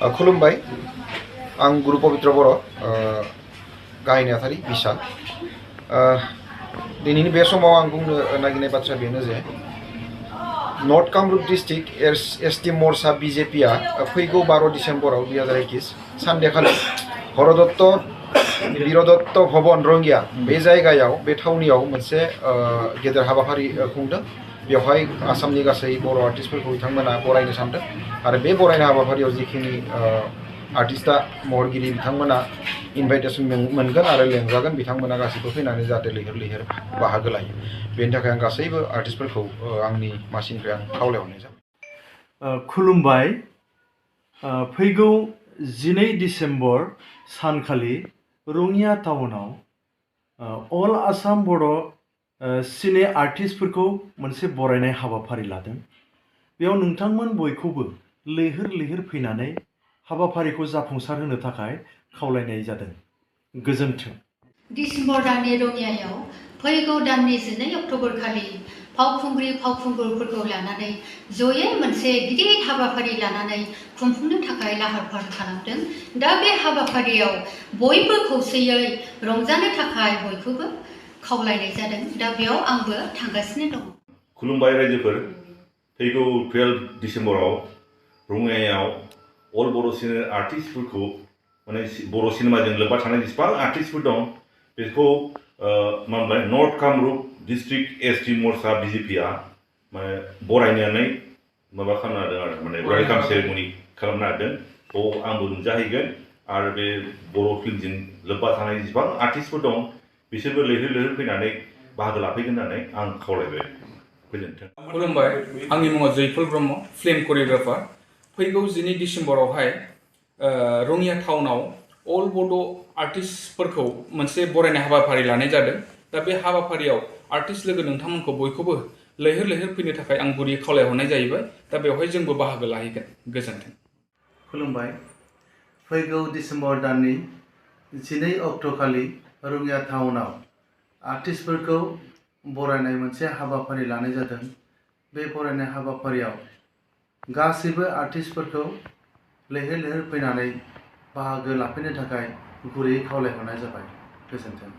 खुलुमबाय आं गुरु पबित्र बर' गाहाय नेहाथारि बिसाल दिनैनि बे समाव आं बुंनो नागिरनाय बाथ्राया बेनो जे नर्थ कामरुप डिस्ट्रिक्ट एसटि मोर्चा बिजेपिआ फैगौ 12 डिसेम्बराव 2021 सानदेखालि हरदत्त वीरदत्त भवन रंगिया बे जायगायाव बे थावनियाव मोनसे गेदेर हाबाफारि खुंदों। बेवहाय आसामनि गासै बर' आर्टिस्टफोरखौ बिथांमोना बरायनो सानदों आरो बे बरायनाय हाबाफारियाव जिखिनि आर्टिस्टा महरगिरि बिथांमोना इनभाइटेसन मोनगोन आरो लेंजागोन बिथांमोना गासैबो फैनानै जाहाथे लैहोर लैहोर बाहागो लायो। बेनि थाखाय आं गासैबो आर्टिस्टफोरखौ आंनि मासिनिफ्राय आं खावलायहरनाय जाबाय। खुलुमबाय। फैगौ 12 डिसेम्बर सानखालि रङिया टाउनाव अल आसाम बर' सिने आर्टिस्टफोरखौ मोनसे बरायनाय हाबाफारि लादों। बेयाव नोंथांमोन बयखौबो लैहोर लैहोर फैनानै हाबाफारिखौ जाफुंसार होनो थाखाय खावलायनाय जादों। गोजोन्थों। डिसेम्बर दाननि रङियायाव फैगौ दाननि 12 अक्ट'बर खालि फावखुंग्रि फावखुंगुरफोरखौ लानानै जयै मोनसे गिदिर हाबाफारि लानानै खुंफुंनो थाखाय लाहार फाहार खालामदों। दा बे हाबाफारियाव बयबो खौसेयै रंजानो थाखाय बयखौबो खावलायनाय जादों। दा बेयाव आंबो थांगासिनो दङ। खुलुमबाय रायजोफोर। फैगौ 12 डिसेम्बराव रङियायाव अल बर' सिने आर्टिस्टफोरखौ माने बर' सिनेमाजों लोब्बा थानाय जेसेबां आर्टिस्टफोर दं बेखौ नर्थ कामरुप डिस्ट्रिक्ट एसटि मोर्चा बिजेपिआ माने बरायनानै माबा खालामनो हादों आरो माने वेलकाम सेरेमनि खालामनो हादों। बेयाव आंबो नुजाहैगोन आरो बे बर' फिल्मजों लोब्बा थानाय जेसेबां आर्टिस्टफोर दं बिसोरबो लैहोर लैहोर फैनानै बाहागो लाफैगोन होननानै आं खावलायबाय। गोजोन्थों। खुलुमबाय। आंनि मुङा जयफल ब्रह्म, फिल्म करिय'ग्राफार। फैगौ 12 डिसेम्बरावहाय रङिया टाउनाव अल बड' आर्टिस्टफोरखौ मोनसे बरायनाय हाबाफारि लानाय जादों। दा बे हाबाफारियाव आर्टिस्ट लोगो नोंथांमोनखौ बयखौबो लैहोर लैहोर फैनो थाखाय आं गुरै खावलायहरनाय जाहैबाय। दा बेवहाय जोंबो बाहागो लाहैगोन। गोजोन्थों। खुलुमबाय। फैगौ डिसेम्बर दाननि 12 अक्ट'खालि रङिया टाउनाव आर्टिस्टफोरखौ बरायनाय मोनसे हाबाफारि लानाय जादों। बे बरायनाय हाबाफारियाव गासैबो आर्टिस्टफोरखौ लैहोर लैहोर फैनानै बाहागो लाफैनो थाखाय गुरैयै खावलायहरनाय जाबाय। गोजोन्थों।